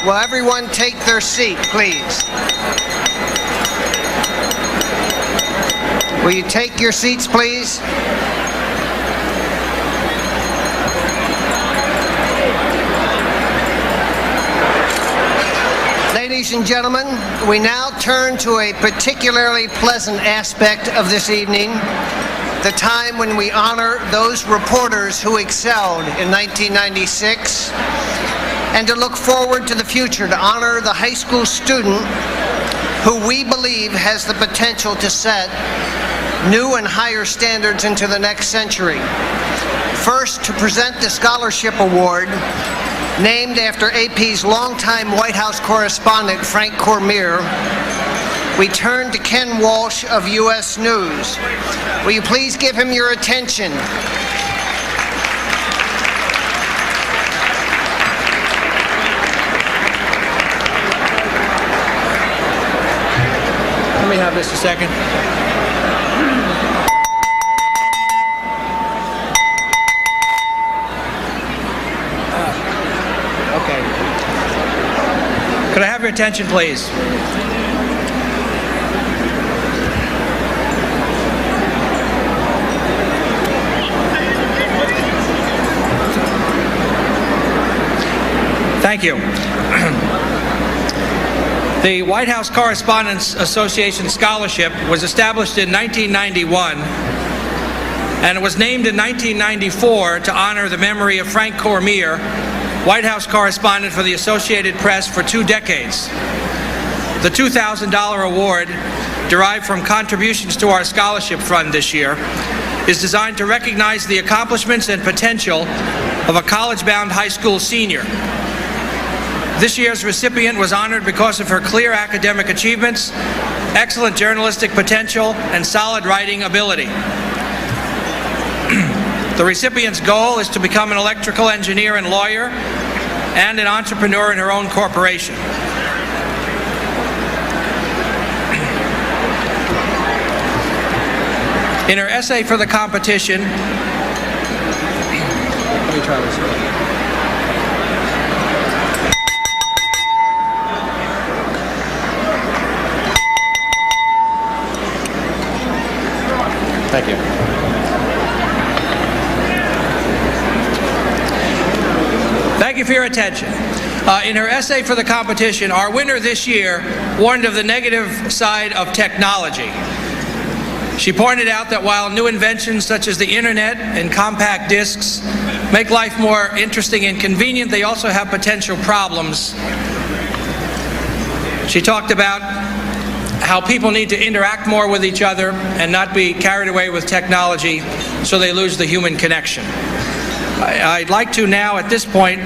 Will everyone take their seat, please? Will you take your seats, please? Ladies and gentlemen, we now turn to a particularly pleasant aspect of this evening, the time when we honor those reporters who excelled in 1996, and to look forward to the future to honor the high school student who we believe has the potential to set new and higher standards into the next century. First, to present the Scholarship Award, named after AP's longtime White House correspondent Frank Cormier, we turn to Ken Walsh of U.S. News. Will you please give him your attention? Let me have this a second. Okay. Could I have your attention, please? Thank you. The White House Correspondents Association Scholarship was established in 1991, and it was named in 1994 to honor the memory of Frank Cormier, White House correspondent for the Associated Press for 2 decades. The $2,000 award, derived from contributions to our scholarship fund this year, is designed to recognize the accomplishments and potential of a college-bound high school senior. This year's recipient was honored because of her clear academic achievements, excellent journalistic potential, and solid writing ability. The recipient's goal is to become an electrical engineer and lawyer and an entrepreneur in her own corporation. In her essay for the competition, let me try this. Thank you. Thank you for your attention. In her essay for the competition, our winner this year warned of the negative side of technology. She pointed out that while new inventions such as the internet and compact discs make life more interesting and convenient, they also have potential problems. She talked about how people need to interact more with each other and not be carried away with technology so they lose the human connection. I'd like to now, at this point,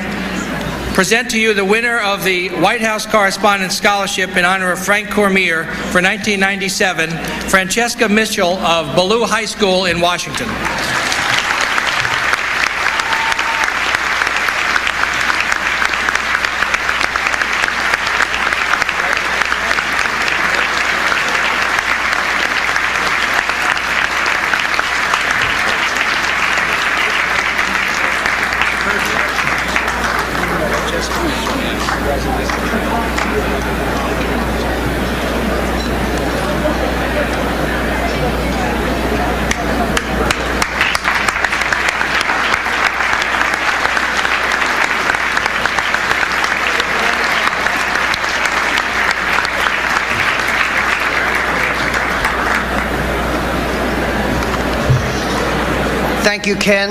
present to you the winner of the White House Correspondents Scholarship in honor of Frank Cormier for 1997, Francesca Mitchell of Ballou High School in Washington. Thank you, Ken.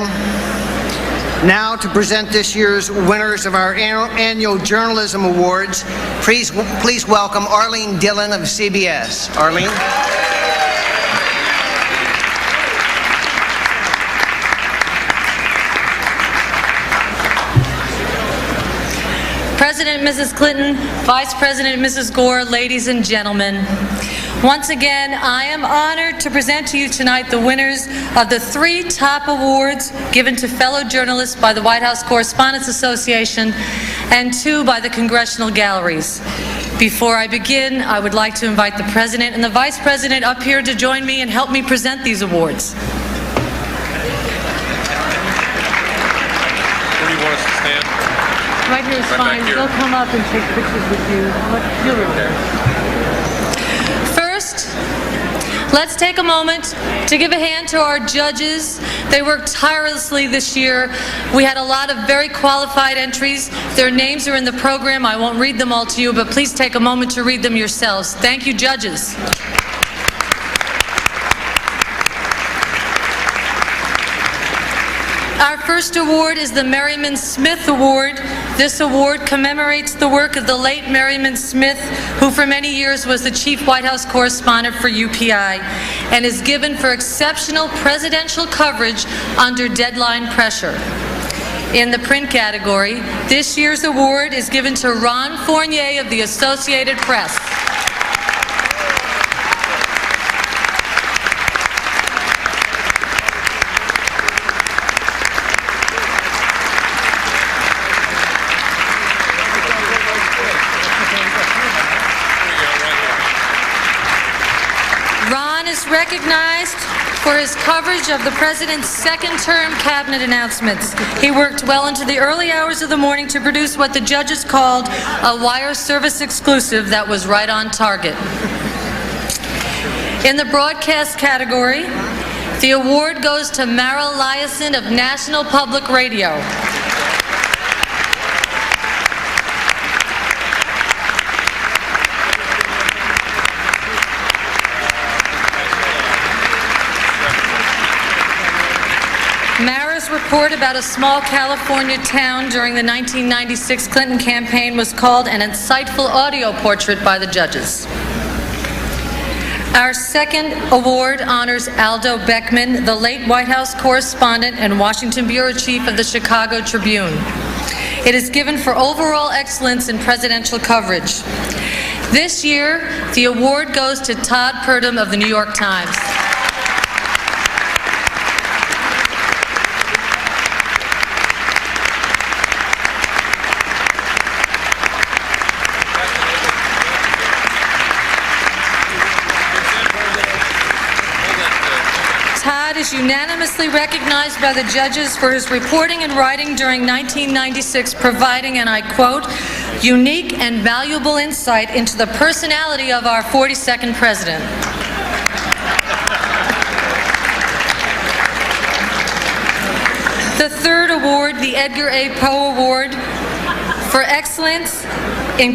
Now to present this year's winners of our annual Journalism Awards, please welcome Arlene Dillon of CBS. Arlene. President Mrs. Clinton, Vice President Mrs. Gore, ladies and gentlemen. Once again, I am honored to present to you tonight the winners of the 3 top awards given to fellow journalists by the White House Correspondents Association and 2 by the Congressional Galleries. Before I begin, I would like to invite the President and the Vice President up here to join me and help me present these awards. Where do you want us to stand? Right here is fine. They'll come up and take pictures with you. First, let's take a moment to give a hand to our judges. They worked tirelessly this year. We had a lot of very qualified entries. Their names are in the program. I won't read them all to you, but please take a moment to read them yourselves. Thank you, judges. Our first award is the Merriman Smith Award. This award commemorates the work of the late Merriman Smith, who for many years was the chief White House correspondent for UPI, and is given for exceptional presidential coverage under deadline pressure. In the print category, this year's award is given to Ron Fornier of the Associated Press. Recognized for his coverage of the President's second-term cabinet announcements. He worked well into the early hours of the morning to produce what the judges called a wire service exclusive that was right on target. In the broadcast category, the award goes to Mara Liasson of National Public Radio. Mara's report about a small California town during the 1996 Clinton campaign was called an insightful audio portrait by the judges. Our second award honors Aldo Beckman, the late White House correspondent and Washington bureau chief of the Chicago Tribune. It is given for overall excellence in presidential coverage. This year, the award goes to Todd Purdum of the New York Times. Todd is unanimously recognized by the judges for his reporting and writing during 1996, providing, and I quote, unique and valuable insight into the personality of our 42nd president. The third award, the Edgar A. Poe Award for excellence in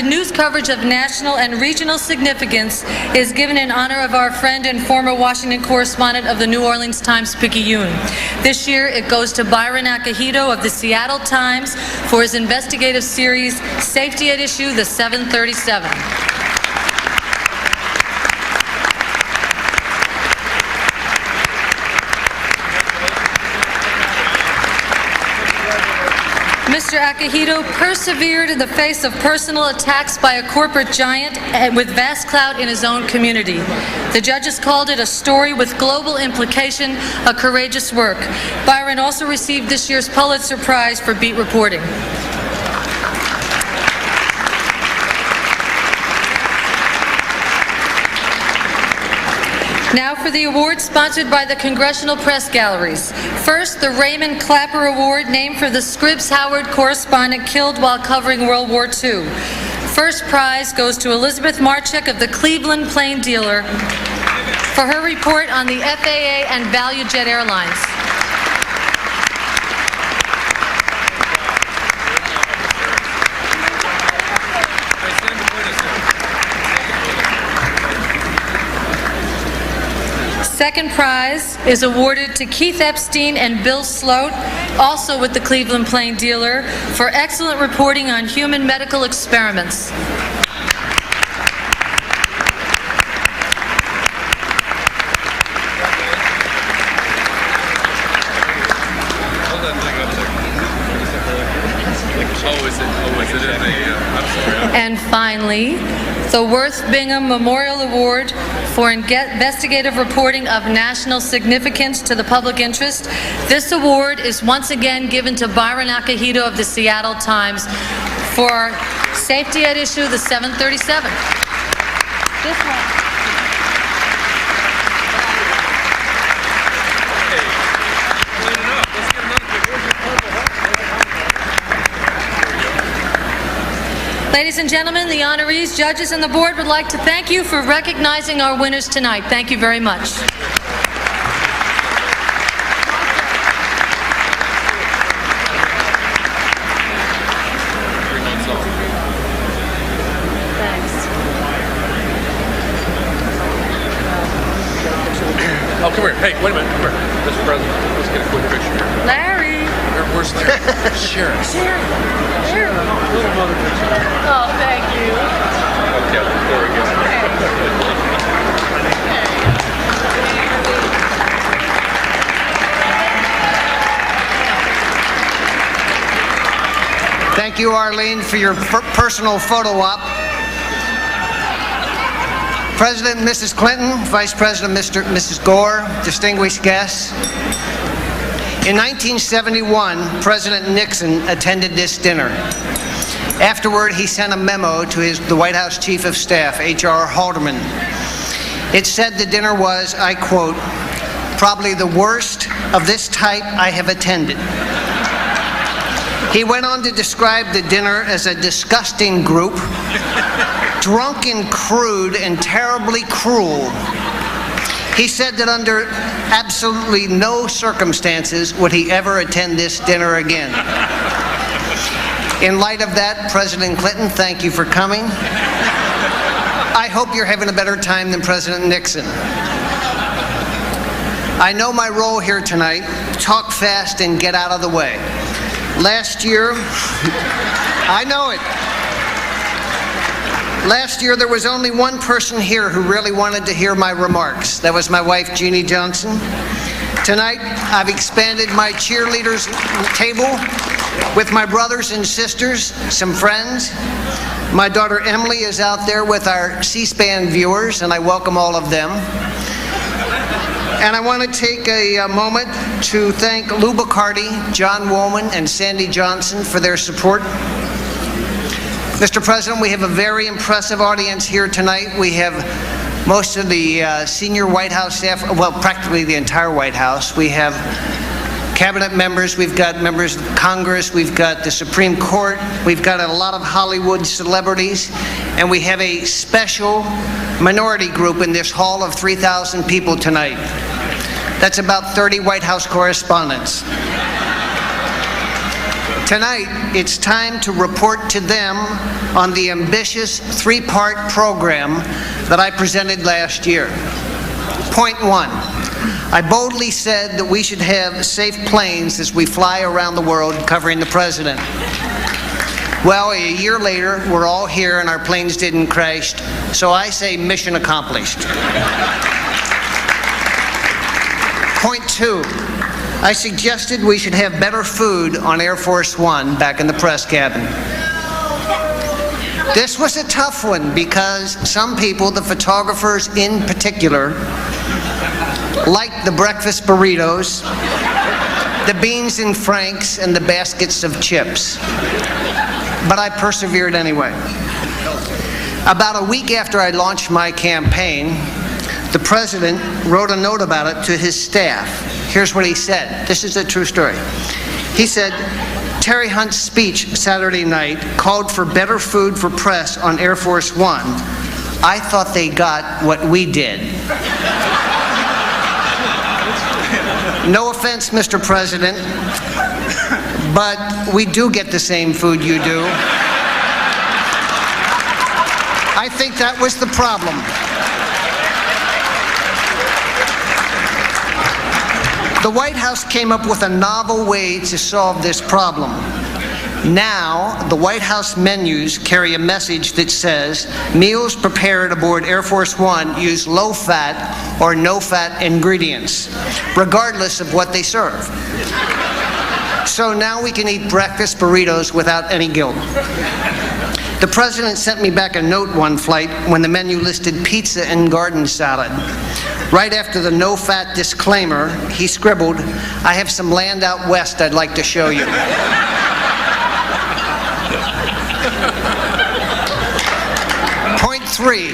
news coverage of national and regional significance, is given in honor of our friend and former Washington correspondent of the New Orleans Times, Picayune. This year, it goes to Byron Akohido of the Seattle Times for his investigative series, Safety at Issue, the 737. Mr. Akohido persevered in the face of personal attacks by a corporate giant with vast clout in his own community. The judges called it a story with global implication, a courageous work. Byron also received this year's Pulitzer Prize for beat reporting. Now for the award sponsored by the Congressional Press Galleries. First, the Raymond Clapper Award, named for the Scripps Howard correspondent killed while covering World War II. First prize goes to Elizabeth Marchek of the Cleveland Plain Dealer for her report on the FAA and ValueJet Airlines. Second prize is awarded to Keith Epstein and Bill Sloat, also with the Cleveland Plain Dealer, for excellent reporting on human medical experiments. And finally, the Worth Bingham Memorial Award for investigative reporting of national significance to the public interest. This award is once again given to Byron Akohido of the Seattle Times for Safety at Issue, the 737. This one. Ladies and gentlemen, the honorees, judges, and the board would like to thank you for recognizing our winners tonight. Thank you very much. Oh, come here. Hey, wait a minute. Come here. Mr. President, let's get a quick picture here. Larry. Where's Larry? Sharon. Sharon. Sharon. Little mother picture. Oh, thank you. Okay, there we go. Thank you, Arlene, for your personal photo op. President and Mrs. Clinton, Vice President Mrs. Gore, distinguished guests. In 1971, President Nixon attended this dinner. Afterward, he sent a memo to the White House Chief of Staff, H.R. Haldeman. It said the dinner was, I quote, "probably the worst of this type I have attended." He went on to describe the dinner as a disgusting group, drunken, crude, and terribly cruel. He said that under absolutely no circumstances would he ever attend this dinner again. In light of that, President Clinton, thank you for coming. I hope you're having a better time than President Nixon. I know my role here tonight: talk fast and get out of the way. Last year, I know it. Last year, there was only one person here who really wanted to hear my remarks. That was my wife, Jeannie Johnson. Tonight, I've expanded my cheerleaders table with my brothers and sisters, some friends. My daughter Emily is out there with our C-SPAN viewers, and I welcome all of them. And I want to take a moment to thank Lou Bacardi, John Woolman, and Sandy Johnson for their support. Mr. President, we have a very impressive audience here tonight. We have most of the senior White House staff, well, practically the entire White House. We have cabinet members, we've got members of Congress, we've got the Supreme Court, we've got a lot of Hollywood celebrities, and we have a special minority group in this hall of 3,000 people tonight. That's about 30 White House correspondents. Tonight, it's time to report to them on the ambitious three-part program that I presented last year. Point one, I boldly said that we should have safe planes as we fly around the world covering the president. Well, a year later, we're all here and our planes didn't crash, so I say mission accomplished. Point two, I suggested we should have better food on Air Force One back in the press cabin. This was a tough one because some people, the photographers in particular, liked the breakfast burritos, the beans and franks, and the baskets of chips. But I persevered anyway. About a week after I launched my campaign, the president wrote a note about it to his staff. Here's what he said. This is a true story. He said, Terry Hunt's speech Saturday night called for better food for press on Air Force One. I thought they got what we did. No offense, Mr. President, but we do get the same food you do. I think that was the problem. The White House came up with a novel way to solve this problem. Now, the White House menus carry a message that says, meals prepared aboard Air Force One use low-fat or no-fat ingredients, regardless of what they serve. So now we can eat breakfast burritos without any guilt. The president sent me back a note one flight when the menu listed pizza and garden salad. Right after the no-fat disclaimer, he scribbled, I have some land out west I'd like to show you. Point three.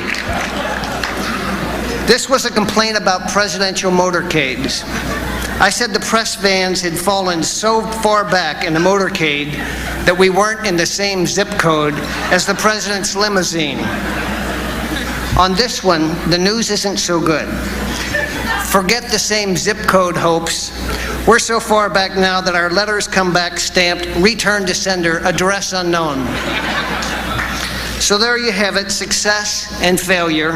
This was a complaint about presidential motorcades. I said the press vans had fallen so far back in the motorcade that we weren't in the same zip code as the president's limousine. On this one, the news isn't so good. Forget the same zip code hopes. We're so far back now that our letters come back stamped, return to sender, address unknown. So there you have it, success and failure.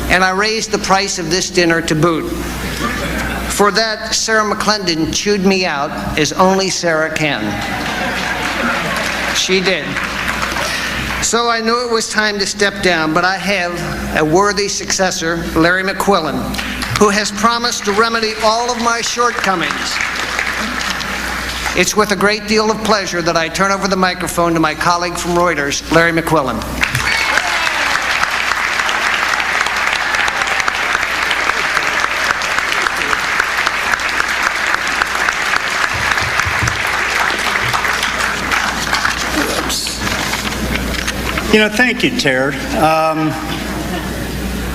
And I raised the price of this dinner to boot. For that, Sarah McClendon chewed me out as only Sarah can. She did. So I knew it was time to step down, but I have a worthy successor, Larry McQuillan, who has promised to remedy all of my shortcomings. It's with a great deal of pleasure that I turn over the microphone to my colleague from Reuters, Larry McQuillan. Thank you, Tara.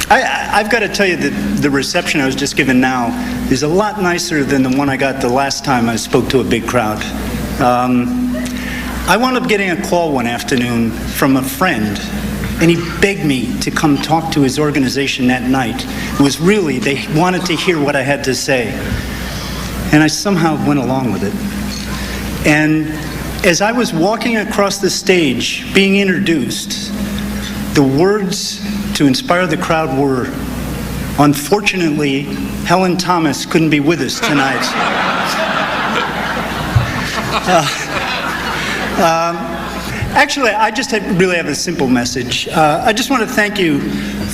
I've got to tell you that the reception I was just given now is a lot nicer than the one I got the last time I spoke to a big crowd. I wound up getting a call one afternoon from a friend, and he begged me to come talk to his organization that night. It was really, they wanted to hear what I had to say. And I somehow went along with it. And as I was walking across the stage, being introduced, the words to inspire the crowd were, "Unfortunately, Helen Thomas couldn't be with us tonight." Actually, I just really have a simple message. I just want to thank you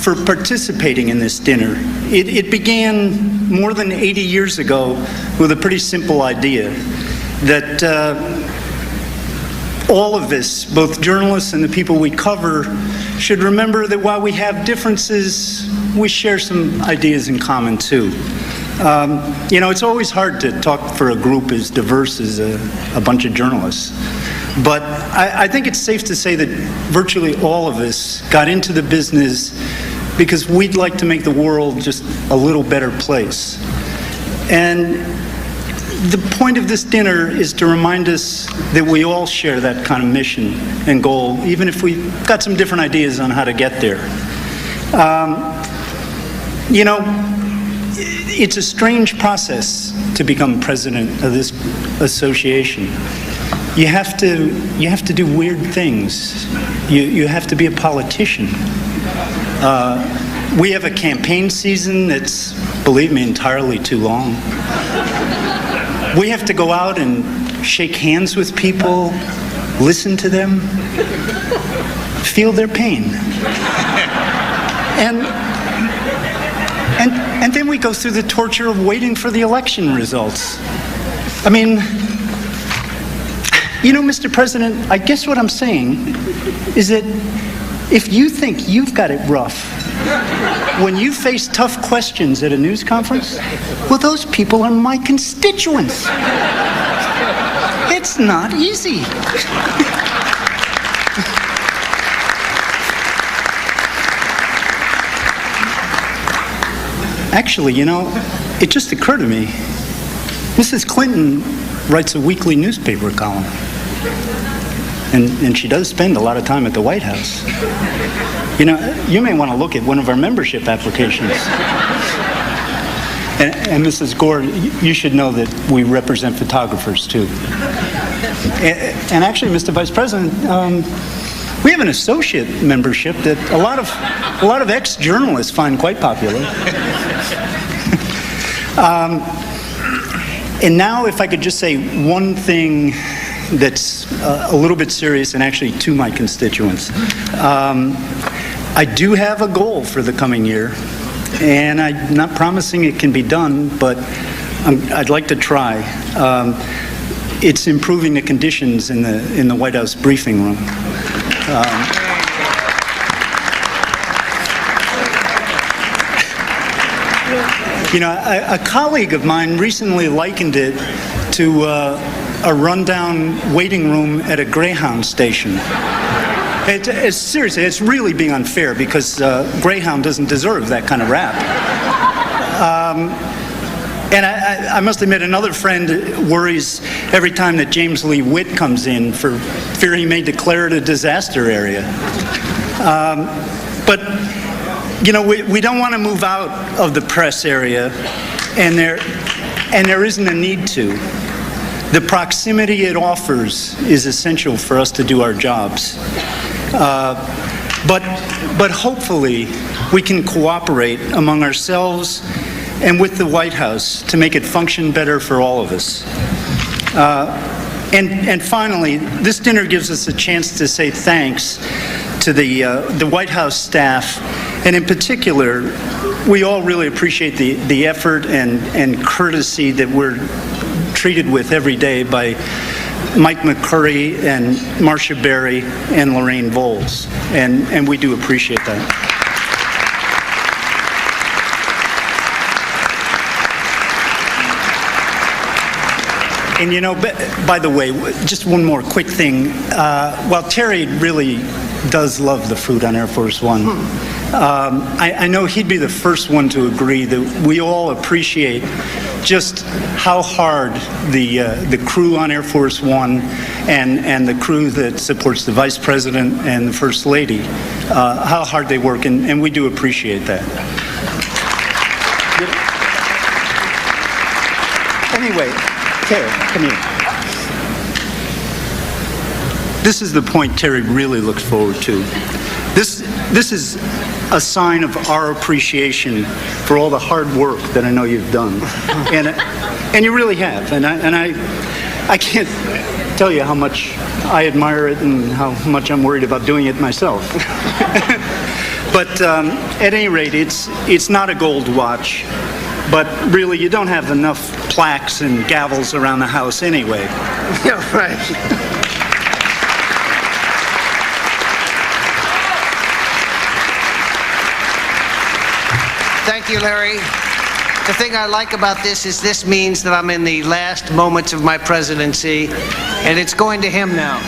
for participating in this dinner. It began more than 80 years ago with a pretty simple idea that all of us, both journalists and the people we cover, should remember that while we have differences, we share some ideas in common too. It's always hard to talk for a group as diverse as a bunch of journalists. But I think it's safe to say that virtually all of us got into the business because we'd like to make the world just a little better place. And the point of this dinner is to remind us that we all share that kind of mission and goal, even if we've got some different ideas on how to get there. It's a strange process to become president of this association. You have to do weird things. You have to be a politician. We have a campaign season that's, believe me, entirely too long. We have to go out and shake hands with people, listen to them, feel their pain. And then we go through the torture of waiting for the election results. I mean, Mr. President, I guess what I'm saying is that if you think you've got it rough when you face tough questions at a news conference, well, those people are my constituents. It's not easy. Actually, it just occurred to me, Mrs. Clinton writes a weekly newspaper column. And she does spend a lot of time at the White House. You may want to look at one of our membership applications. And Mrs. Gore, you should know that we represent photographers too. And actually, Mr. Vice President, we have an associate membership that a lot of ex-journalists find quite popular. And now, if I could just say one thing that's a little bit serious and actually to my constituents. I do have a goal for the coming year, and I'm not promising it can be done, but I'd like to try. It's improving the conditions in the White House briefing room. A colleague of mine recently likened it to a rundown waiting room at a Greyhound station. It's seriously, it's really being unfair because Greyhound doesn't deserve that kind of rap. And I must admit, another friend worries every time that James Lee Witt comes in for fear he may declare it a disaster area. But, you know, we don't want to move out of the press area, and there isn't a need to. The proximity it offers is essential for us to do our jobs. But hopefully we can cooperate among ourselves and with the White House to make it function better for all of us. And finally, this dinner gives us a chance to say thanks to the White House staff, and in particular, we all really appreciate the effort and courtesy that we're treated with every day by Mike McCurry and Marcia Berry and Lorraine Voles, and we do appreciate that. And you know, by the way, just one more quick thing. While Terry really does love the food on Air Force One, I know he'd be the first one to agree that we all appreciate just how hard the crew on Air Force One and the crew that supports the Vice President and the First Lady, how hard they work, and we do appreciate that. Anyway, Terry, come here. This is the point Terry really looks forward to. This is a sign of our appreciation for all the hard work that I know you've done, and you really have. And I can't tell you how much I admire it and how much I'm worried about doing it myself. But at any rate, it's not a gold watch. But really, you don't have enough plaques and gavels around the house anyway. Yeah, right. Thank you, Larry. The thing I like about this is this means that I'm in the last moments of my presidency, and it's going to him now.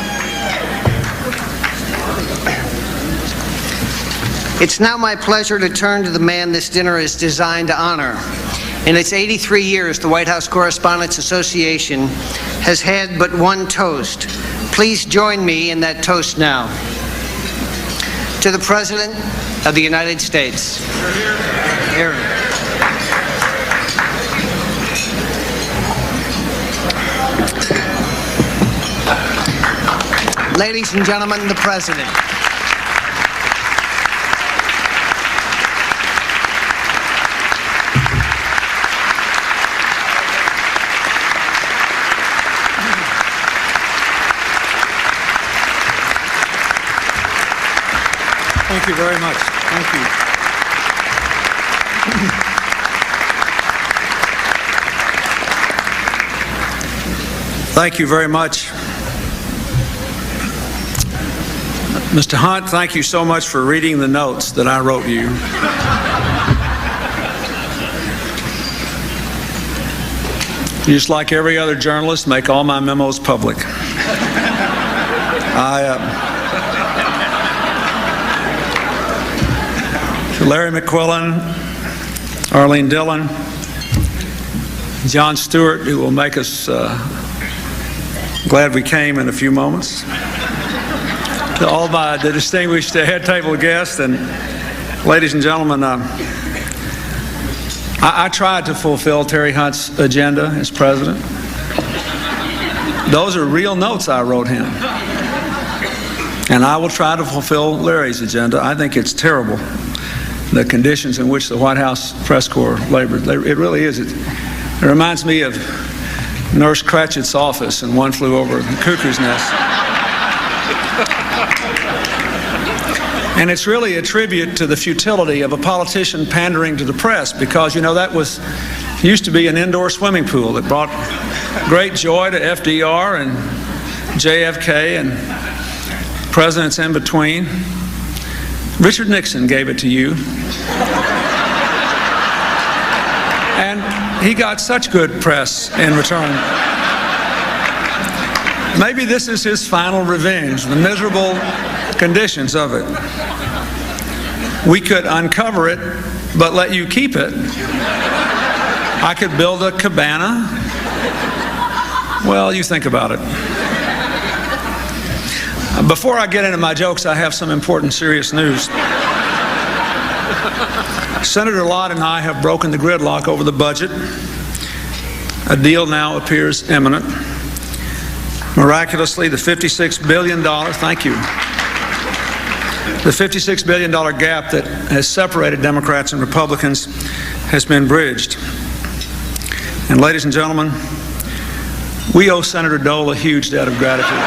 It's now my pleasure to turn to the man this dinner is designed to honor. In its 83 years, the White House Correspondents Association has had but one toast. Please join me in that toast now. To the President of the United States. Here. Ladies and gentlemen, the President. Thank you very much. Thank you. Thank you very much. Mr. Hunt, thank you so much for reading the notes that I wrote you. Just like every other journalist, make all my memos public. Larry McQuillan, Arlene Dillon, Jon Stewart, who will make us glad we came in a few moments. To all the distinguished head table guests, and ladies and gentlemen, I tried to fulfill Terry Hunt's agenda as president. Those are real notes I wrote him. And I will try to fulfill Larry's agenda. I think it's terrible, the conditions in which the White House press corps labored. It really is. It reminds me of Nurse Cratchit's office in One Flew Over the Cuckoo's Nest. And it's really a tribute to the futility of a politician pandering to the press, because, you know, that used to be an indoor swimming pool that brought great joy to FDR and JFK and presidents in between. Richard Nixon gave it to you. And he got such good press in return. Maybe this is his final revenge, the miserable conditions of it. We could uncover it, but let you keep it. I could build a cabana. Well, you think about it. Before I get into my jokes, I have some important serious news. Senator Lott and I have broken the gridlock over the budget. A deal now appears imminent. Miraculously, the $56 billion, thank you, the $56 billion gap that has separated Democrats and Republicans has been bridged. And ladies and gentlemen, we owe Senator Dole a huge debt of gratitude.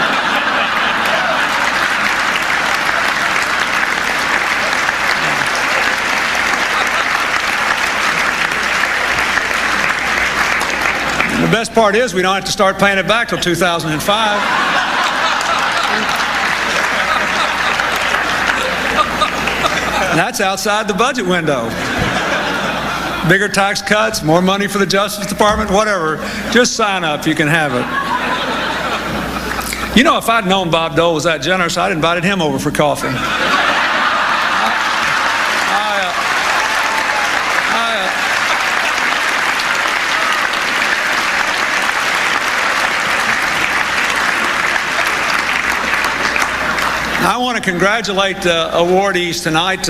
The best part is we don't have to start paying it back till 2005. That's outside the budget window. Bigger tax cuts, more money for the Justice Department, whatever. Just sign up, you can have it. You know, if I'd known Bob Dole was that generous, I'd invited him over for coffee. I want to congratulate awardees tonight.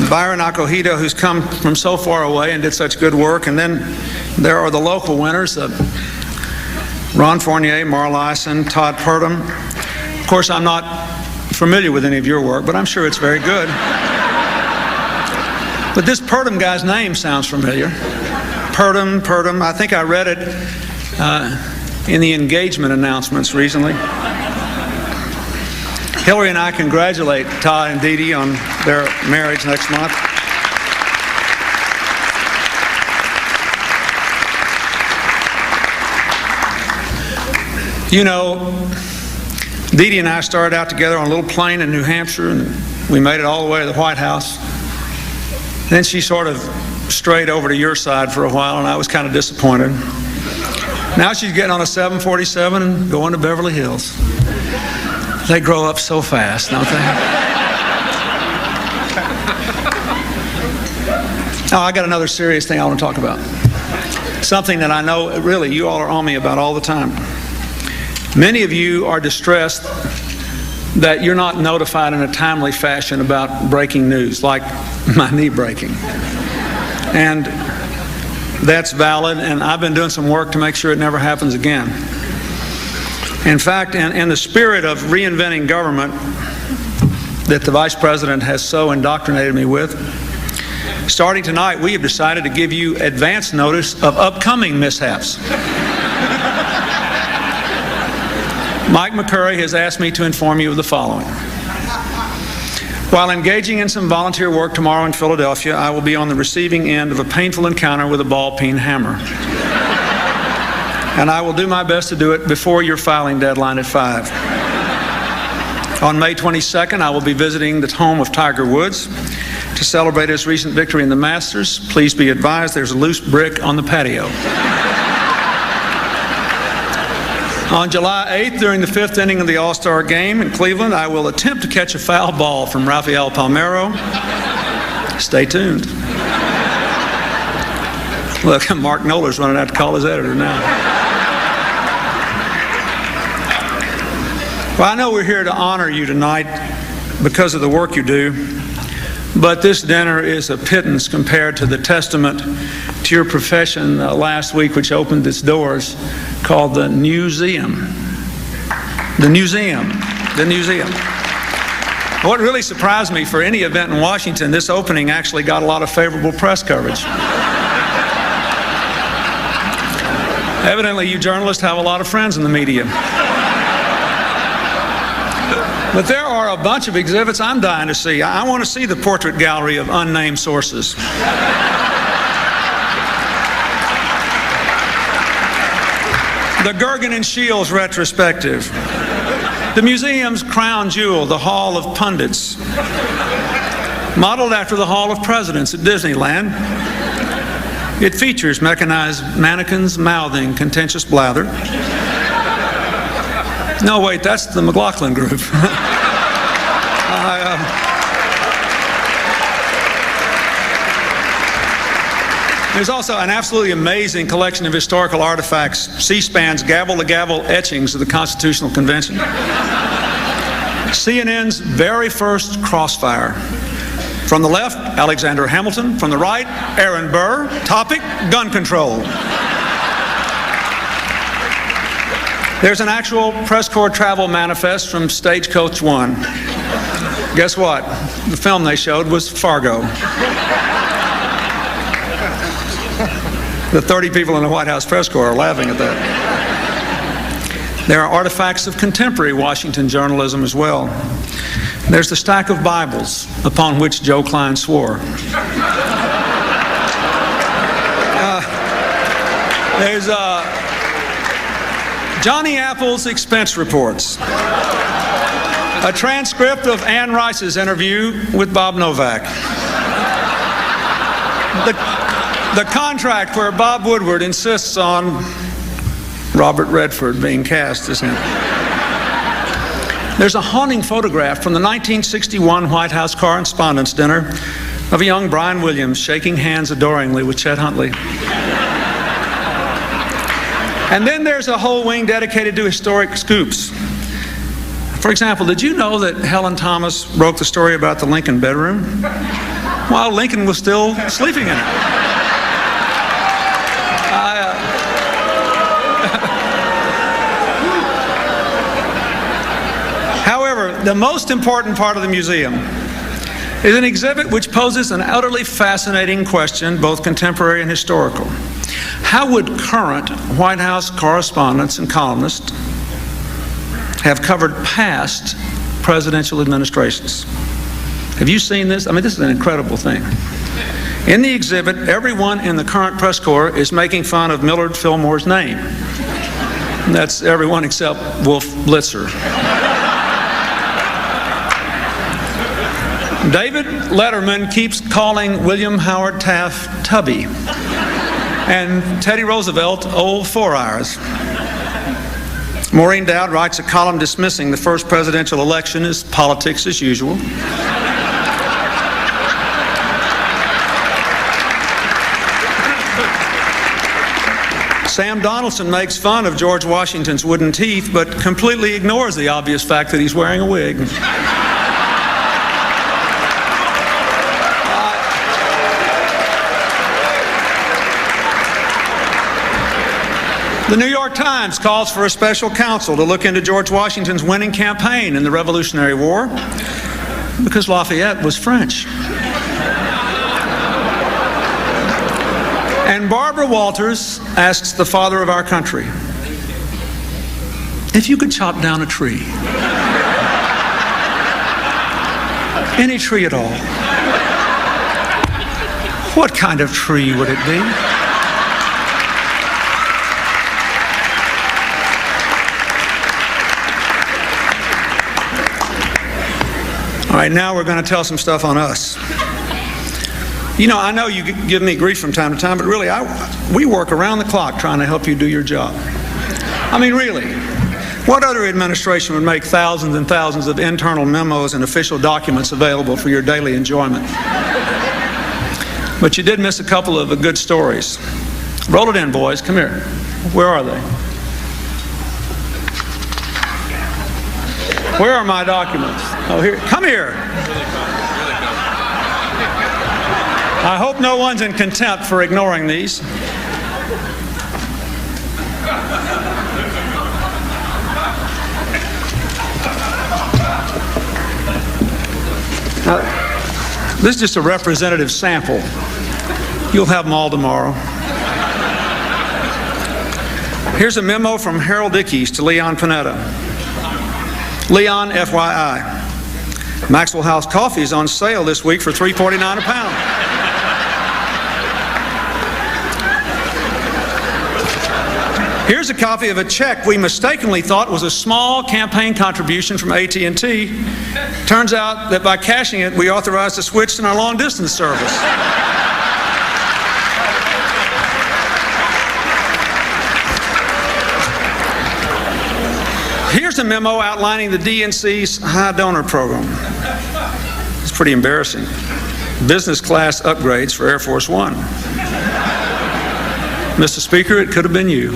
Byron Akohido, who's come from so far away and did such good work. And then there are the local winners, Ron Fornier, Liasson, Todd Purdum. Of course, I'm not familiar with any of your work, but I'm sure it's very good. But this Purdum guy's name sounds familiar. Purdum, I think I read it in the engagement announcements recently. Hillary and I congratulate Todd and Dee Dee on their marriage next month. You know, Dee Dee and I started out together on a little plane in New Hampshire, and we made it all the way to the White House. Then she sort of strayed over to your side for a while, and I was kind of disappointed. Now she's getting on a 747 and going to Beverly Hills. They grow up so fast, don't they? Oh, I got another serious thing I want to talk about. Something that I know really you all are on me about all the time. Many of you are distressed that you're not notified in a timely fashion about breaking news, like my knee breaking. And that's valid, and I've been doing some work to make sure it never happens again. In fact, in the spirit of reinventing government that the Vice President has so indoctrinated me with, starting tonight, we have decided to give you advance notice of upcoming mishaps. Mike McCurry has asked me to inform you of the following. While engaging in some volunteer work tomorrow in Philadelphia, I will be on the receiving end of a painful encounter with a ball-peen hammer. And I will do my best to do it before your filing deadline at 5. On May 22nd, I will be visiting the home of Tiger Woods to celebrate his recent victory in the Masters. Please be advised there's a loose brick on the patio. On July 8th, during the 5th inning of the All-Star Game in Cleveland, I will attempt to catch a foul ball from Rafael Palmeiro. Stay tuned. Look, Mark Knoller's running out to call his editor now. Well, I know we're here to honor you tonight because of the work you do, but this dinner is a pittance compared to the testament to your profession last week, which opened its doors, called the Museum. The Museum. The Museum. What really surprised me, for any event in Washington, this opening actually got a lot of favorable press coverage. Evidently, you journalists have a lot of friends in the media. But there are a bunch of exhibits I'm dying to see. I want to see the portrait gallery of unnamed sources. The Gergen and Shields retrospective. The museum's crown jewel, the Hall of Pundits. Modeled after the Hall of Presidents at Disneyland. It features mechanized mannequins mouthing contentious blather. No, wait, that's the McLaughlin Group. There's also an absolutely amazing collection of historical artifacts, C-SPAN's gavel-to-gavel etchings of the Constitutional Convention. CNN's very first crossfire. From the left, Alexander Hamilton. From the right, Aaron Burr. Topic, gun control. There's an actual press corps travel manifest from Stagecoach 1. Guess what? The film they showed was Fargo. The 30 people in the White House press corps are laughing at that. There are artifacts of contemporary Washington journalism as well. There's the stack of Bibles upon which Joe Klein swore. There's Johnny Apple's expense reports. A transcript of Ann Rice's interview with Bob Novak. The contract where Bob Woodward insists on Robert Redford being cast as him. There's a haunting photograph from the 1961 White House Correspondents Dinner of a young Brian Williams shaking hands adoringly with Chet Huntley. And then there's a whole wing dedicated to historic scoops. For example, did you know that Helen Thomas broke the story about the Lincoln bedroom while Lincoln was still sleeping in it? However, the most important part of the museum is an exhibit which poses an utterly fascinating question, both contemporary and historical. How would current White House correspondents and columnists have covered past presidential administrations? Have you seen this? I mean, this is an incredible thing. In the exhibit, everyone in the current press corps is making fun of Millard Fillmore's name. And that's everyone except Wolf Blitzer. David Letterman keeps calling William Howard Taft Tubby, and Teddy Roosevelt Old Four Hours. Maureen Dowd writes a column dismissing the first presidential election as politics as usual. Sam Donaldson makes fun of George Washington's wooden teeth, but completely ignores the obvious fact that he's wearing a wig. The New York Times calls for a special counsel to look into George Washington's winning campaign in the Revolutionary War because Lafayette was French. And Barbara Walters asks the father of our country, if you could chop down a tree, any tree at all, what kind of tree would it be? All right, now we're going to tell some stuff on us. You know, I know you give me grief from time to time, but really, we work around the clock trying to help you do your job. I mean, really, what other administration would make thousands and thousands of internal memos and official documents available for your daily enjoyment? But you did miss a couple of good stories. Roll it in, boys. Come here. Where are they? Where are my documents? Oh, here. Come here. I hope no one's in contempt for ignoring these. This is just a representative sample. You'll have them all tomorrow. Here's a memo from Harold Ickes to Leon Panetta. Leon, FYI, Maxwell House coffee is on sale this week for $3.49 a pound. Here's a copy of a check we mistakenly thought was a small campaign contribution from AT&T. Turns out that by cashing it, we authorized a switch in our long-distance service. Here's a memo outlining the DNC's high donor program. It's pretty embarrassing. Business class upgrades for Air Force One. Mr. Speaker, it could have been you.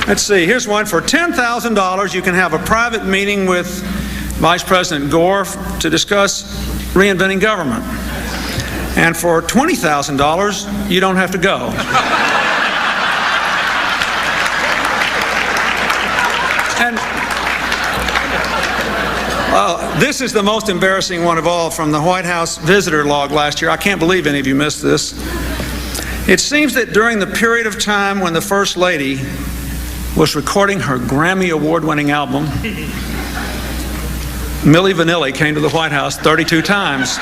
Let's see, here's one. For $10,000, you can have a private meeting with Vice President Gore to discuss reinventing government. And for $20,000, you don't have to go. And this is the most embarrassing one of all from the White House visitor log last year. I can't believe any of you missed this. It seems that during the period of time when the First Lady was recording her Grammy Award-winning album, Milli Vanilli came to the White House 32 times.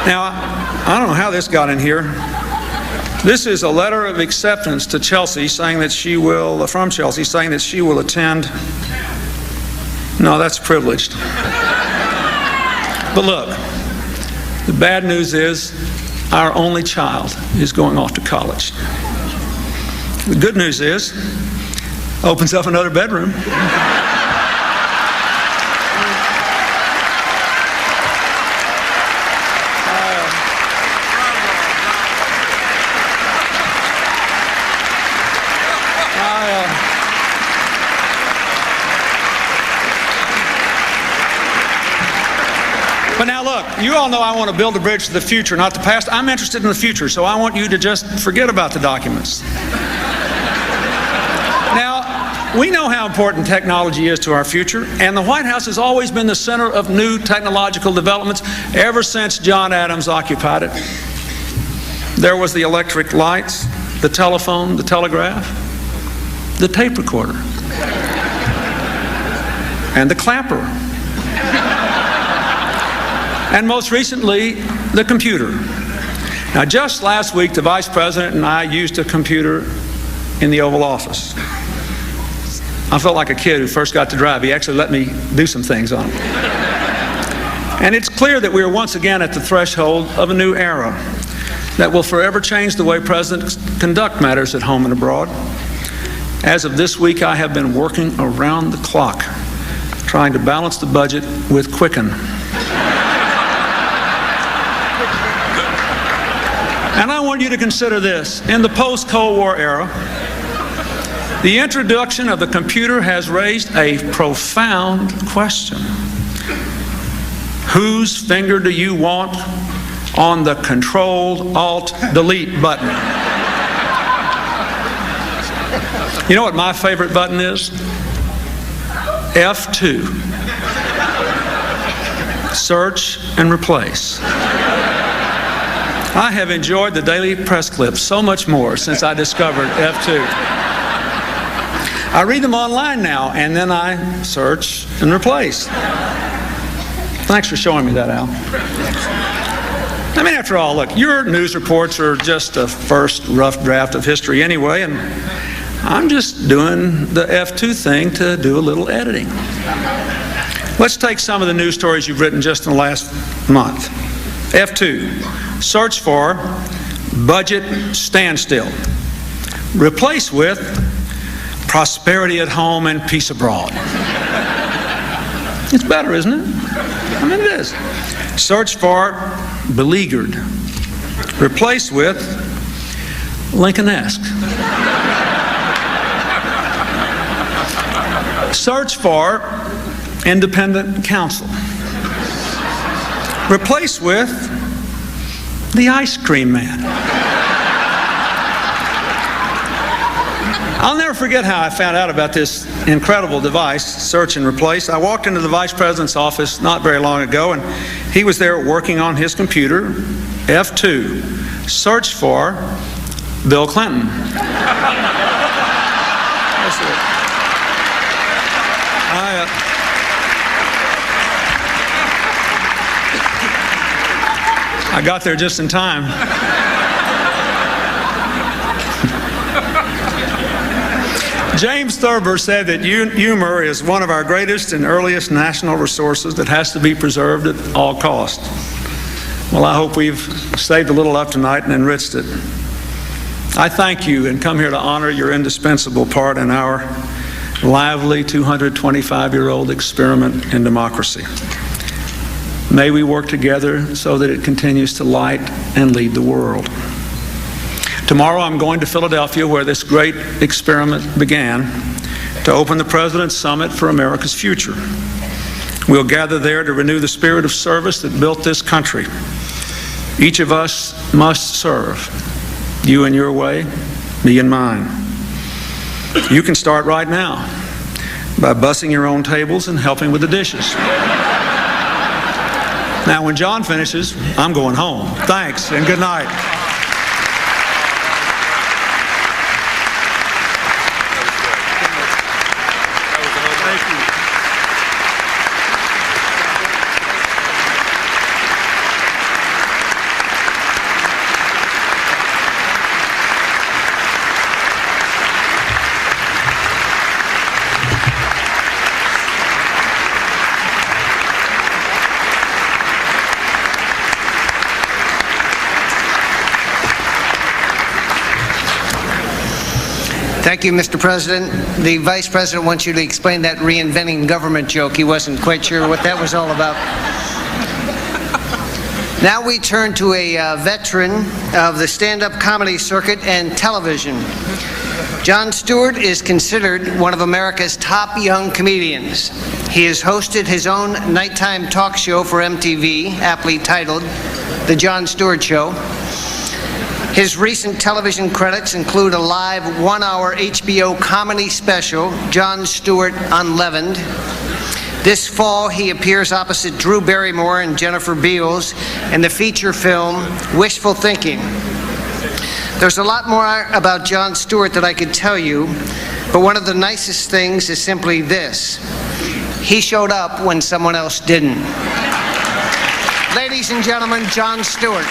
Now, I don't know how this got in here. This is a letter of acceptance to Chelsea saying that she will, from Chelsea, saying that she will attend. No, that's privileged. But look, the bad news is our only child is going off to college. The good news is, opens up another bedroom. But now look, you all know I want to build a bridge to the future, not the past. I'm interested in the future, so I want you to just forget about the documents. Now, we know how important technology is to our future, and the White House has always been the center of new technological developments ever since John Adams occupied it. There was the electric lights, the telephone, the telegraph, the tape recorder, and the clapper. And most recently, the computer. Now, just last week, the Vice President and I used a computer in the Oval Office. I felt like a kid who first got to drive. He actually let me do some things on it. And it's clear that we are once again at the threshold of a new era that will forever change the way presidents conduct matters at home and abroad. As of this week, I have been working around the clock trying to balance the budget with Quicken. And I want you to consider this. In the post-Cold War era, the introduction of the computer has raised a profound question. Whose finger do you want on the Control-Alt-Delete button? You know what my favorite button is? F2. Search and replace. I have enjoyed the daily press clips so much more since I discovered F2. I read them online now, and then I search and replace. Thanks for showing me that, Al. I mean, after all, look, your news reports are just a first rough draft of history anyway, and I'm just doing the F2 thing to do a little editing. Let's take some of the news stories you've written just in the last month. F2. Search for budget standstill. Replace with prosperity at home and peace abroad. It's better, isn't it? I mean, it is. Search for beleaguered. Replace with Lincoln-esque. Search for independent counsel. Replace with the ice cream man. I'll never forget how I found out about this incredible device, search and replace. I walked into the Vice President's office not very long ago, and he was there working on his computer, F2, search for Bill Clinton. I got there just in time. James Thurber said that humor is one of our greatest and earliest national resources that has to be preserved at all costs. Well, I hope we've saved a little up tonight and enriched it. I thank you and come here to honor your indispensable part in our lively 225-year-old experiment in democracy. May we work together so that it continues to light and lead the world. Tomorrow I'm going to Philadelphia, where this great experiment began, to open the President's Summit for America's Future. We'll gather there to renew the spirit of service that built this country. Each of us must serve, you in your way, me in mine. You can start right now by bussing your own tables and helping with the dishes. Now, when John finishes, I'm going home. Thanks and good night. Thank you, Mr. President. The Vice President wants you to explain that reinventing government joke. He wasn't quite sure what that was all about. Now we turn to a veteran of the stand-up comedy circuit and television. Jon Stewart is considered one of America's top young comedians. He has hosted his own nighttime talk show for MTV, aptly titled The Jon Stewart Show. His recent television credits include a live one-hour HBO comedy special, Jon Stewart Unleavened. This fall, he appears opposite Drew Barrymore and Jennifer Beals in the feature film Wishful Thinking. There's a lot more about Jon Stewart that I could tell you, but one of the nicest things is simply this: he showed up when someone else didn't. Ladies and gentlemen, Jon Stewart.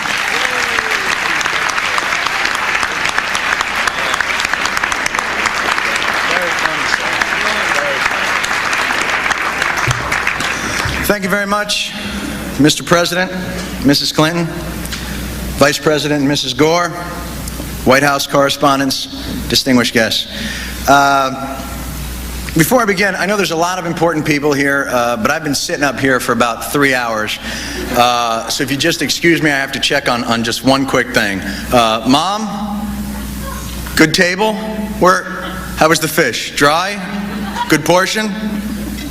Thank you very much, Mr. President, Mrs. Clinton, Vice President and Mrs. Gore, White House correspondents, distinguished guests. Before I begin, I know there's a lot of important people here, but I've been sitting up here for about 3 hours. So if you just excuse me, I have to check on just one quick thing. Mom, good table? How was the fish? Dry? Good portion?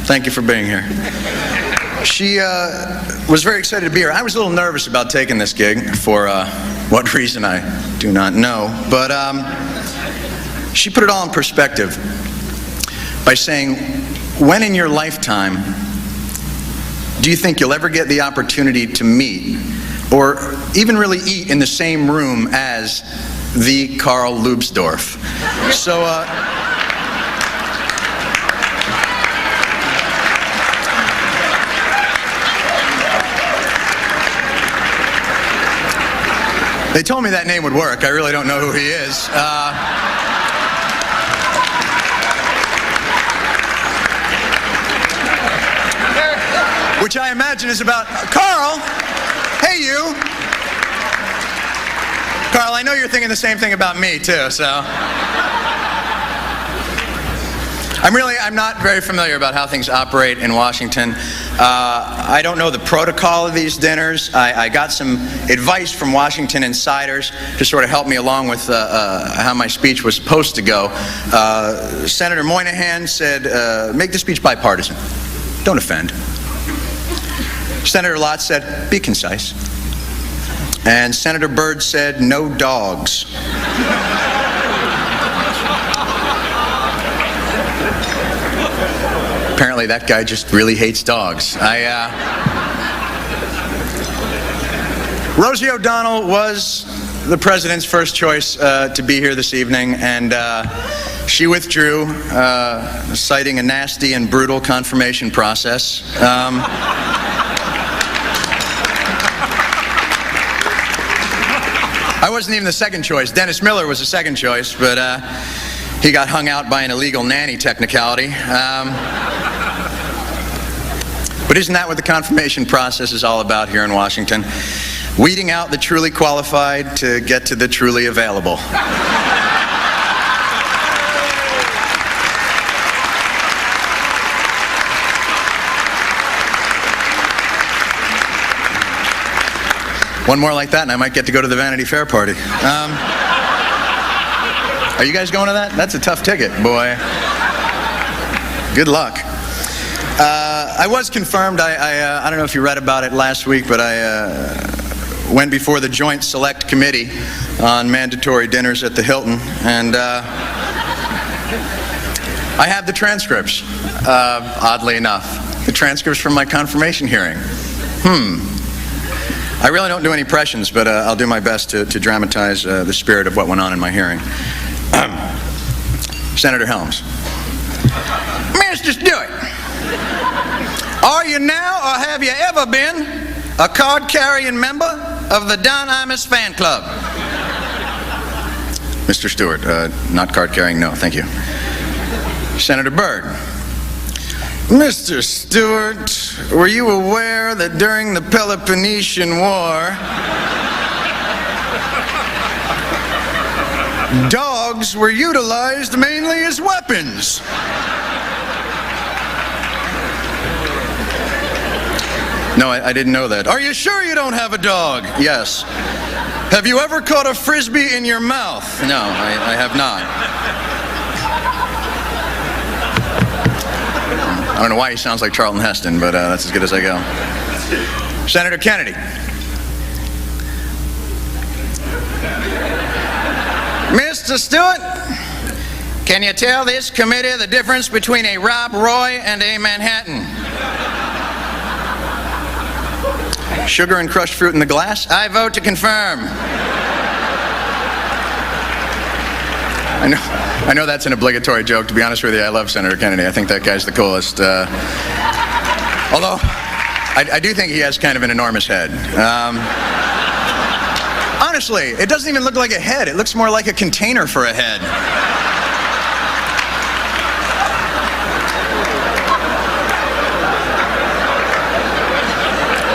Thank you for being here. She was very excited to be here. I was a little nervous about taking this gig for what reason I do not know. But she put it all in perspective by saying, when in your lifetime do you think you'll ever get the opportunity to meet or even really eat in the same room as the Karl Lubsdorff? So, they told me that name would work. I really don't know who he is. Which I imagine is about, Karl, hey you. Karl, I know you're thinking the same thing about me too, so. I'm not very familiar about how things operate in Washington. I don't know the protocol of these dinners. I got some advice from Washington insiders to sort of help me along with how my speech was supposed to go. Senator Moynihan said, make the speech bipartisan. Don't offend. Senator Lott said, be concise. And Senator Byrd said, no dogs. Apparently that guy just really hates dogs. Rosie O'Donnell was the president's first choice to be here this evening, and she withdrew, citing a nasty and brutal confirmation process. I wasn't even the second choice. Dennis Miller was the second choice, but he got hung out by an illegal nanny technicality. But isn't that what the confirmation process is all about here in Washington? weeding out the truly qualified to get to the truly available. One more like that and I might get to go to the Vanity Fair party. Are you guys going to that? That's a tough ticket, boy. Good luck. I was confirmed. I don't know if you read about it last week, but I went before the Joint Select Committee on mandatory dinners at the Hilton, and I have the transcripts, oddly enough. The transcripts from my confirmation hearing. I really don't do any impressions, but I'll do my best to dramatize the spirit of what went on in my hearing. Senator Helms. Mr. Stewart, are you now or have you ever been a card-carrying member of the Don Imus fan club? Mr. Stewart, not card-carrying, no, thank you. Senator Byrd. Mr. Stewart, were you aware that during the Peloponnesian War, dogs were utilized mainly as weapons? No, I didn't know that. Are you sure you don't have a dog? Yes. Have you ever caught a Frisbee in your mouth? No, I have not. I don't know why he sounds like Charlton Heston, but that's as good as I go. Senator Kennedy. Mr. Stewart, can you tell this committee the difference between a Rob Roy and a Manhattan? Sugar and crushed fruit in the glass? I vote to confirm. I know that's an obligatory joke. To be honest with you, I love Senator Kennedy. I think that guy's the coolest. Although, I do think he has kind of an enormous head. Honestly, it doesn't even look like a head. It looks more like a container for a head.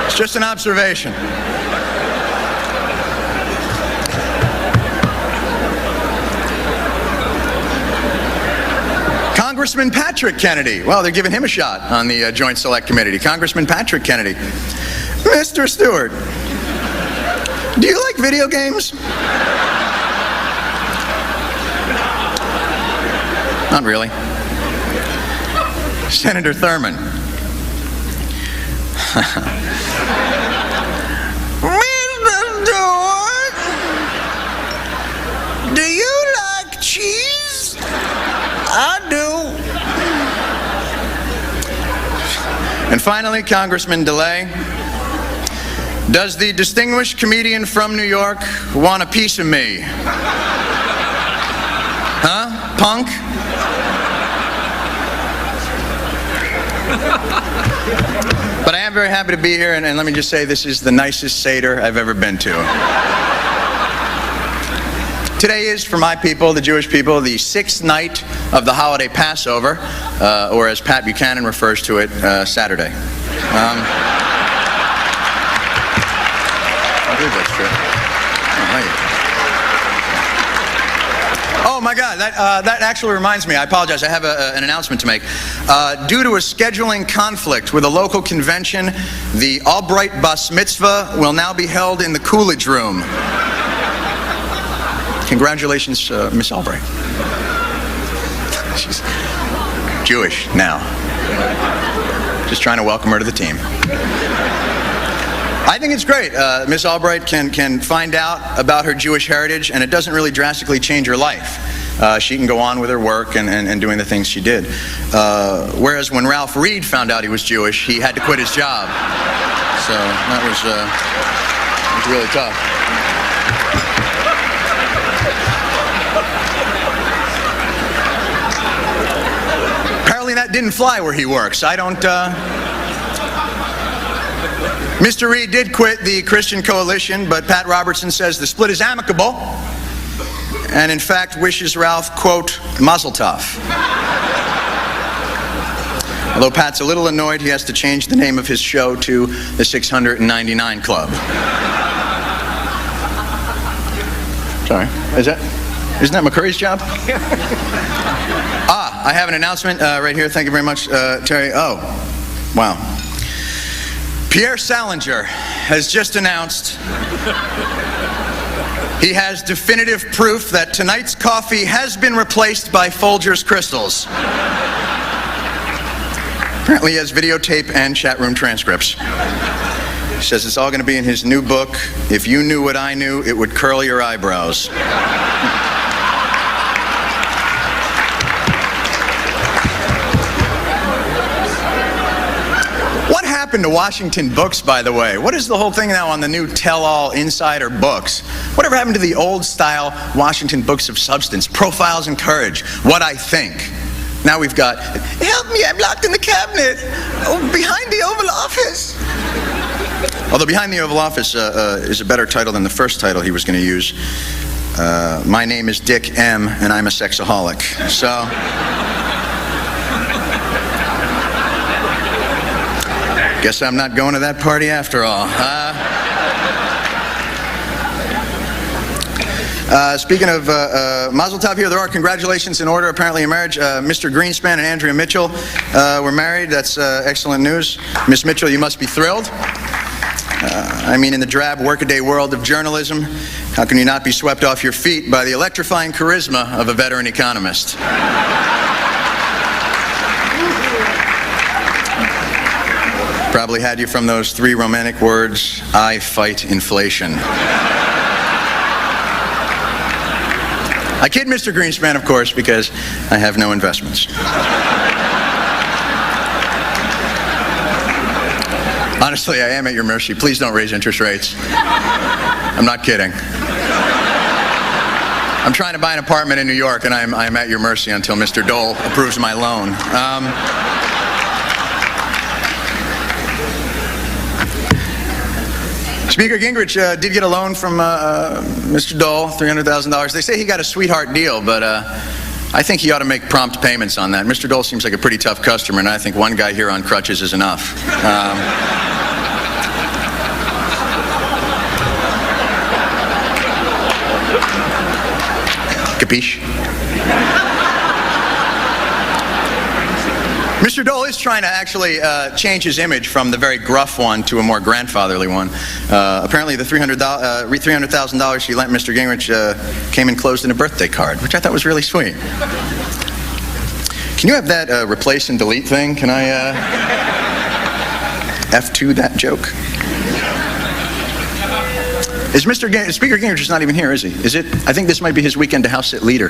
It's just an observation. Congressman Patrick Kennedy. Well, they're giving him a shot on the Joint Select Committee. Congressman Patrick Kennedy. Mr. Stewart, do you like video games? Not really. Senator Thurman. Mr. Stewart, do you like cheese? I do. And finally, Congressman DeLay. Does the distinguished comedian from New York want a piece of me? Huh? Punk? But I am very happy to be here, and let me just say this is the nicest Seder I've ever been to. Today is, for my people, the Jewish people, the 6th night of the holiday Passover, or as Pat Buchanan refers to it, Saturday. I believe that's true. Oh my God, that actually reminds me, I apologize, I have an announcement to make. Due to a scheduling conflict with a local convention, the Albright Bas Mitzvah will now be held in the Coolidge Room. Congratulations, Miss Albright. She's Jewish now. Just trying to welcome her to the team. I think it's great. Miss Albright can find out about her Jewish heritage, and it doesn't really drastically change her life. She can go on with her work and doing the things she did. Whereas when Ralph Reed found out he was Jewish, he had to quit his job. So that was really tough. Apparently that didn't fly where he works. I don't... Mr. Reed did quit the Christian Coalition, but Pat Robertson says the split is amicable, and in fact wishes Ralph, quote, mazel tov. Although Pat's a little annoyed, he has to change the name of his show to the 699 Club. Sorry. Isn't that McCurry's job? I have an announcement right here. Thank you very much, Terry. Oh, wow. Pierre Salinger has just announced he has definitive proof that tonight's coffee has been replaced by Folgers Crystals. Apparently he has videotape and chat room transcripts. He says it's all going to be in his new book, If You Knew What I Knew, It Would Curl Your Eyebrows. What happened to Washington books, by the way? What is the whole thing now on the new tell-all insider books? Whatever happened to the old-style Washington books of substance? Profiles and Courage, What I Think. Now we've got, help me, I'm locked in the cabinet, behind the Oval Office. Although Behind the Oval Office is a better title than the first title he was going to use. My name is Dick M, and I'm a sexaholic. So, guess I'm not going to that party after all. Speaking of Mazel Tov here, there are congratulations in order apparently in marriage. Mr. Greenspan and Andrea Mitchell were married. That's excellent news. Miss Mitchell, you must be thrilled. I mean, in the drab workaday world of journalism, how can you not be swept off your feet by the electrifying charisma of a veteran economist? Probably had you from those three romantic words, I fight inflation. I kid Mr. Greenspan, of course, because I have no investments. Honestly, I am at your mercy. Please don't raise interest rates. I'm not kidding. I'm trying to buy an apartment in New York, and I'm at your mercy until Mr. Dole approves my loan. Speaker Gingrich did get a loan from Mr. Dole, $300,000. They say he got a sweetheart deal, but I think he ought to make prompt payments on that. Mr. Dole seems like a pretty tough customer, and I think one guy here on crutches is enough. Capiche? Mr. Dole is trying to actually change his image from the very gruff one to a more grandfatherly one. Apparently the $300,000 he lent Mr. Gingrich came enclosed in a birthday card, which I thought was really sweet. Can you have that replace and delete thing? Can I F2 that joke? Is Speaker Gingrich is not even here, is he? Is it? I think this might be his weekend to House sit leader.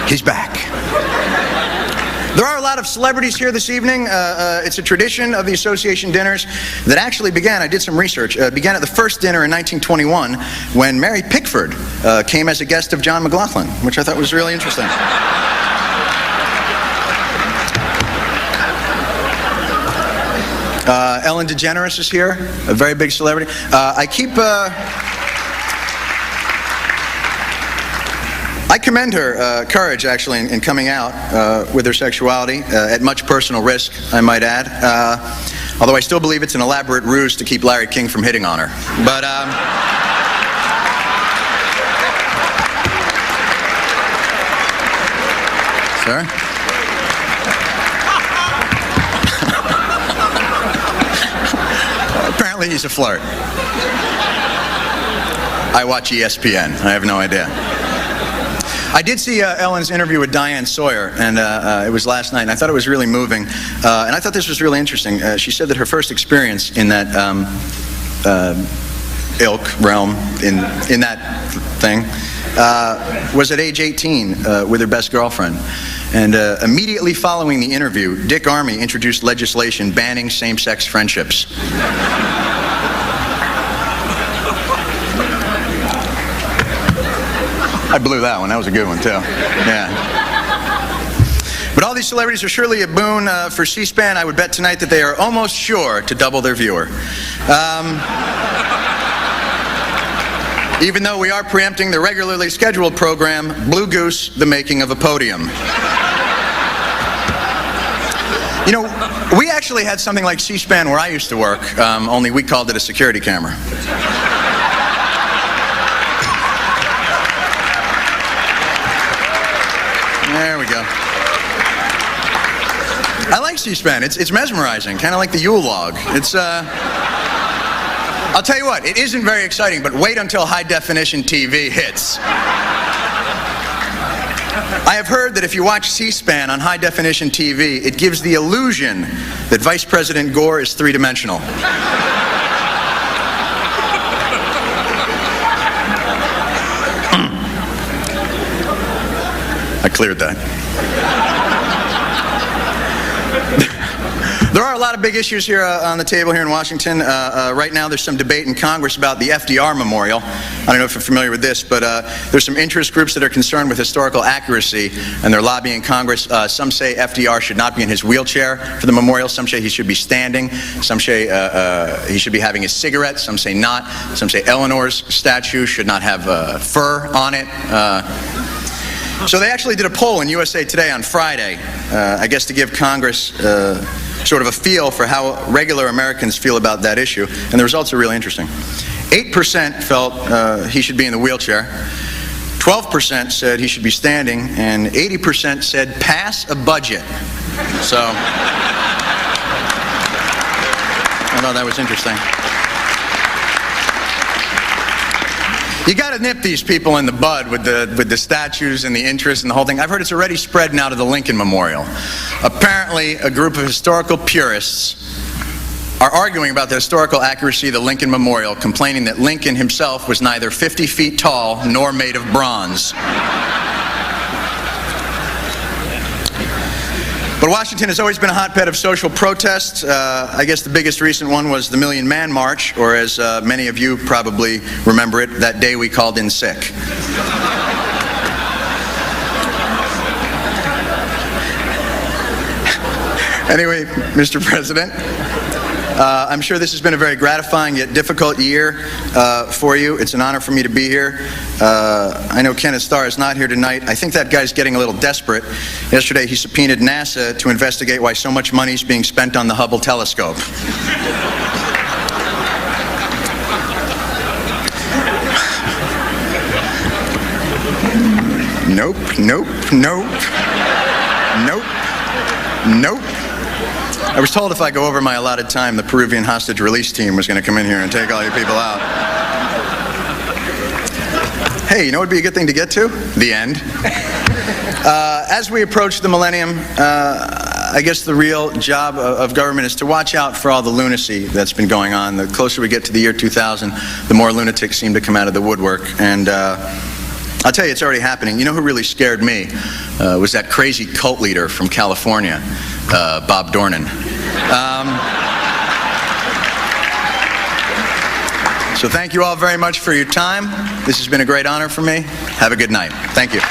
He's back. There are a lot of celebrities here this evening. It's a tradition of the association dinners that actually began, I did some research, began at the first dinner in 1921 when Mary Pickford came as a guest of John McLaughlin, which I thought was really interesting. Ellen DeGeneres is here, a very big celebrity. I commend her courage, actually, in coming out with her sexuality, at much personal risk, I might add. Although I still believe it's an elaborate ruse to keep Larry King from hitting on her. But, sir? Apparently he's a flirt. I watch ESPN. I have no idea. I did see Ellen's interview with Diane Sawyer, and it was last night, and I thought it was really moving. And I thought this was really interesting. She said that her first experience in that realm, in that thing, was at age 18 with her best girlfriend. And immediately following the interview, Dick Armey introduced legislation banning same-sex friendships. I blew that one. That was a good one, too. Yeah. But all these celebrities are surely a boon for C-SPAN. I would bet tonight that they are almost sure to double their viewer. even though we are preempting the regularly scheduled program, Blue Goose, The Making of a Podium. You know, we actually had something like C-SPAN where I used to work, only we called it a security camera. There we go. I like C-SPAN. It's mesmerizing, kind of like the Yule log. It's, I'll tell you what, it isn't very exciting, but wait until high-definition TV hits. I have heard that if you watch C-SPAN on high-definition TV, it gives the illusion that Vice President Gore is three-dimensional. I cleared that. There are a lot of big issues here on the table here in Washington. Right now there's some debate in Congress about the FDR Memorial. I don't know if you're familiar with this, but there's some interest groups that are concerned with historical accuracy, and they're lobbying Congress. Some say FDR should not be in his wheelchair for the memorial. Some say he should be standing. Some say he should be having a cigarette. Some say not. Some say Eleanor's statue should not have fur on it. So they actually did a poll in USA Today on Friday, I guess to give Congress sort of a feel for how regular Americans feel about that issue, and the results are really interesting. 8% felt he should be in the wheelchair, 12% said he should be standing, and 80% said pass a budget. So, I thought that was interesting. You got to nip these people in the bud with the statues and the interest and the whole thing. I've heard it's already spread now to the Lincoln Memorial. Apparently, a group of historical purists are arguing about the historical accuracy of the Lincoln Memorial, complaining that Lincoln himself was neither 50 feet tall nor made of bronze. But Washington has always been a hotbed of social protests. I guess the biggest recent one was the Million Man March, or as many of you probably remember it, that day we called in sick. Anyway, Mr. President, I'm sure this has been a very gratifying yet difficult year for you. It's an honor for me to be here. I know Kenneth Starr is not here tonight. I think that guy's getting a little desperate. Yesterday he subpoenaed NASA to investigate why so much money is being spent on the Hubble telescope. Nope, nope, nope, nope, nope. I was told if I go over my allotted time, the Peruvian hostage release team was going to come in here and take all you people out. Hey, you know what would be a good thing to get to? The end. As we approach the millennium, I guess the real job of government is to watch out for all the lunacy that's been going on. The closer we get to the year 2000, the more lunatics seem to come out of the woodwork. And I'll tell you, it's already happening. You know who really scared me? Was that crazy cult leader from California, Bob Dornan. So thank you all very much for your time. This has been a great honor for me. Have a good night. Thank you.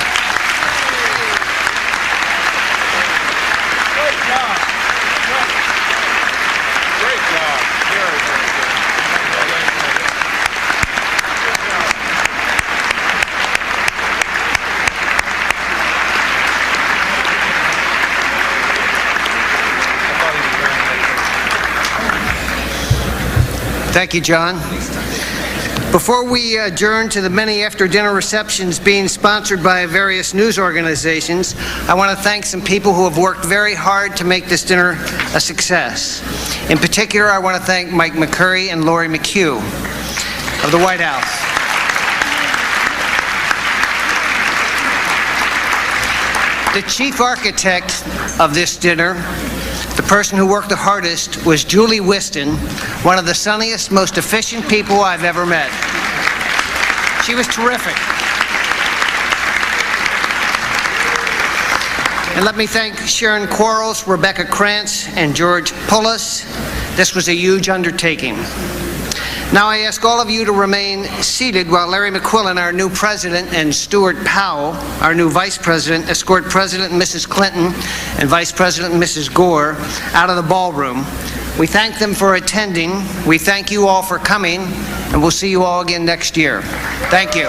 Thank you, John. Before we adjourn to the many after-dinner receptions being sponsored by various news organizations, I want to thank some people who have worked very hard to make this dinner a success. In particular, I want to thank Mike McCurry and Lori McHugh of the White House. The chief architect of this dinner, the person who worked the hardest, was Julie Whiston, one of the sunniest, most efficient people I've ever met. She was terrific. And let me thank Sharon Quarles, Rebecca Krantz, and George Pullis. This was a huge undertaking. Now I ask all of you to remain seated while Larry McQuillan, our new president, and Stuart Powell, our new vice president, escort President and Mrs. Clinton and Vice President and Mrs. Gore out of the ballroom, We thank them for attending. We thank you all for coming, and we'll see you all again next year. Thank you.